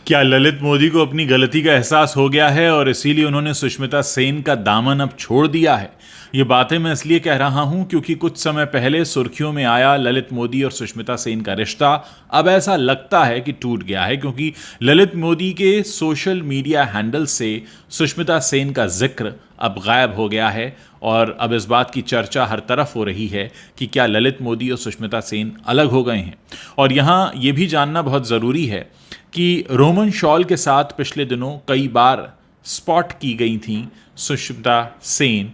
क्या ललित मोदी को अपनी गलती का एहसास हो गया है और इसीलिए उन्होंने सुष्मिता सेन का दामन अब छोड़ दिया है? ये बातें मैं इसलिए कह रहा हूं क्योंकि कुछ समय पहले सुर्खियों में आया ललित मोदी और सुष्मिता सेन का रिश्ता अब ऐसा लगता है कि टूट गया है, क्योंकि ललित मोदी के सोशल मीडिया हैंडल से सुष्मिता सेन का जिक्र अब गायब हो गया है और अब इस बात की चर्चा हर तरफ हो रही है कि क्या ललित मोदी और सुष्मिता सेन अलग हो गए हैं। और यहाँ ये भी जानना बहुत ज़रूरी है कि रोमन शॉल के साथ पिछले दिनों कई बार स्पॉट की गई थी सुष्मिता सेन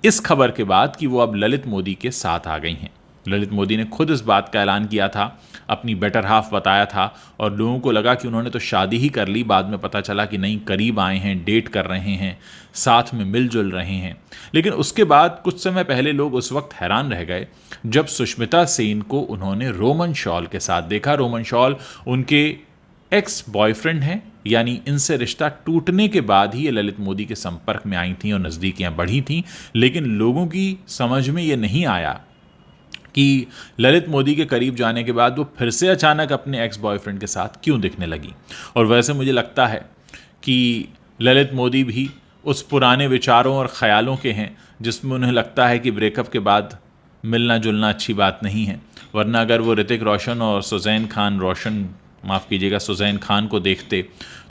इस खबर के बाद कि वो अब ललित मोदी के साथ आ गई हैं। ललित मोदी ने खुद इस बात का ऐलान किया था, अपनी बेटर हाफ बताया था और लोगों को लगा कि उन्होंने तो शादी ही कर ली। बाद में पता चला कि नहीं, करीब आए हैं, डेट कर रहे हैं, साथ में मिलजुल रहे हैं। लेकिन उसके बाद कुछ समय पहले लोग उस वक्त हैरान रह गए जब सुष्मिता सेन को उन्होंने रोमन शॉल के साथ देखा। रोमन शॉल उनके एक्स बॉयफ्रेंड हैं, यानी इनसे रिश्ता टूटने के बाद ही ये ललित मोदी के संपर्क में आई थी और नज़दीकियां बढ़ी थीं। लेकिन लोगों की समझ में ये नहीं आया कि ललित मोदी के करीब जाने के बाद वो फिर से अचानक अपने एक्स बॉयफ्रेंड के साथ क्यों दिखने लगी। और वैसे मुझे लगता है कि ललित मोदी भी उस पुराने विचारों और ख़यालों के हैं जिसमें उन्हें लगता है कि ब्रेकअप के बाद मिलना जुलना अच्छी बात नहीं है। वरना अगर वो ऋतिक रोशन और सुज़ैन खान को देखते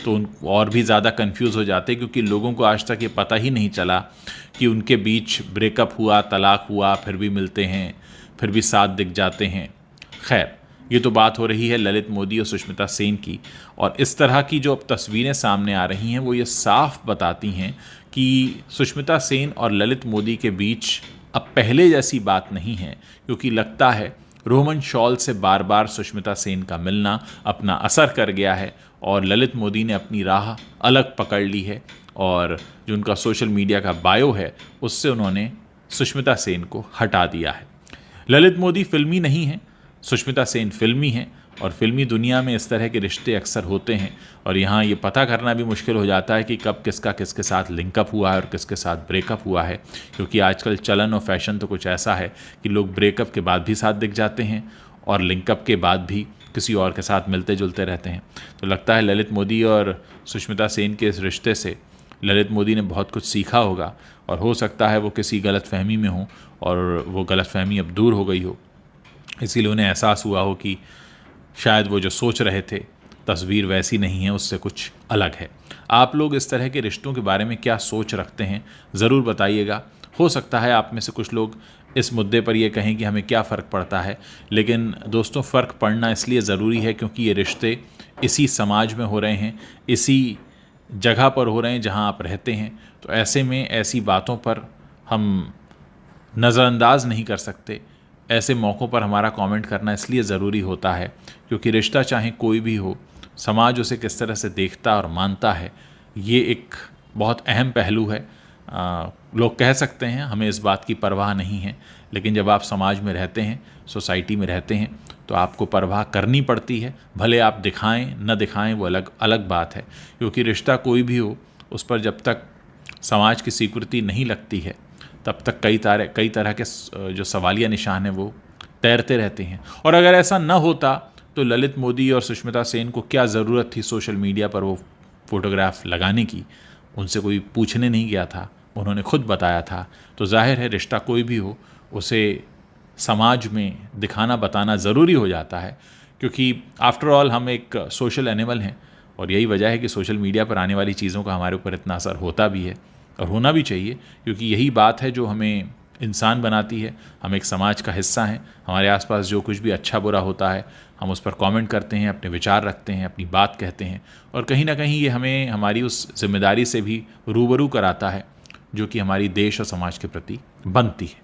तो उन और भी ज़्यादा कंफ्यूज हो जाते, क्योंकि लोगों को आज तक ये पता ही नहीं चला कि उनके बीच ब्रेकअप हुआ, तलाक हुआ, फिर भी मिलते हैं, फिर भी साथ दिख जाते हैं। खैर, ये तो बात हो रही है ललित मोदी और सुष्मिता सेन की। और इस तरह की जो अब तस्वीरें सामने आ रही हैं वो ये साफ बताती हैं कि सुष्मिता सेन और ललित मोदी के बीच अब पहले जैसी बात नहीं है, क्योंकि लगता है रोमन शॉल से बार बार सुष्मिता सेन का मिलना अपना असर कर गया है और ललित मोदी ने अपनी राह अलग पकड़ ली है और जो उनका सोशल मीडिया का बायो है उससे उन्होंने सुष्मिता सेन को हटा दिया है। ललित मोदी फिल्मी नहीं है, सुष्मिता सेन फिल्मी हैं और फिल्मी दुनिया में इस तरह के रिश्ते अक्सर होते हैं और यहाँ ये पता करना भी मुश्किल हो जाता है कि कब किसका किसके साथ लिंकअप हुआ है और किसके साथ ब्रेकअप हुआ है, क्योंकि आजकल चलन और फैशन तो कुछ ऐसा है कि लोग ब्रेकअप के बाद भी साथ दिख जाते हैं और लिंकअप के बाद भी किसी और के साथ मिलते जुलते रहते हैं। तो लगता है ललित मोदी और सुष्मिता सेन के इस रिश्ते से ललित मोदी ने बहुत कुछ सीखा होगा और हो सकता है वो किसी गलतफहमी में हो और वो गलतफहमी अब दूर हो गई हो, इसीलिए उन्हें एहसास हुआ हो कि शायद वो जो सोच रहे थे तस्वीर वैसी नहीं है, उससे कुछ अलग है। आप लोग इस तरह के रिश्तों के बारे में क्या सोच रखते हैं ज़रूर बताइएगा। हो सकता है आप में से कुछ लोग इस मुद्दे पर ये कहें कि हमें क्या फ़र्क पड़ता है, लेकिन दोस्तों फ़र्क पड़ना इसलिए ज़रूरी है क्योंकि ये रिश्ते इसी समाज में हो रहे हैं, इसी जगह पर हो रहे हैं जहां आप रहते हैं। तो ऐसे में ऐसी बातों पर हम नज़रअंदाज नहीं कर सकते। ऐसे मौक़ों पर हमारा कमेंट करना इसलिए ज़रूरी होता है क्योंकि रिश्ता चाहे कोई भी हो, समाज उसे किस तरह से देखता और मानता है, ये एक बहुत अहम पहलू है। लोग कह सकते हैं हमें इस बात की परवाह नहीं है, लेकिन जब आप समाज में रहते हैं, सोसाइटी में रहते हैं, तो आपको परवाह करनी पड़ती है। भले आप दिखाएं न दिखाएं वो अलग अलग बात है, क्योंकि रिश्ता कोई भी हो उस पर जब तक समाज की स्वीकृति नहीं लगती है तब तक कई तरह के जो सवालिया निशान हैं वो तैरते रहते हैं। और अगर ऐसा न होता तो ललित मोदी और सुष्मिता सेन को क्या ज़रूरत थी सोशल मीडिया पर वो फ़ोटोग्राफ लगाने की? उनसे कोई पूछने नहीं गया था, उन्होंने खुद बताया था। तो जाहिर है रिश्ता कोई भी हो उसे समाज में दिखाना बताना ज़रूरी हो जाता है, क्योंकि आफ्टर ऑल हम एक सोशल एनिमल हैं और यही वजह है कि सोशल मीडिया पर आने वाली चीज़ों का हमारे ऊपर इतना असर होता भी है और होना भी चाहिए, क्योंकि यही बात है जो हमें इंसान बनाती है। हम एक समाज का हिस्सा हैं, हमारे आसपास जो कुछ भी अच्छा बुरा होता है हम उस पर कमेंट करते हैं, अपने विचार रखते हैं, अपनी बात कहते हैं और कहीं ना कहीं ये हमें हमारी उस जिम्मेदारी से भी रूबरू कराता है जो कि हमारी देश और समाज के प्रति बनती है।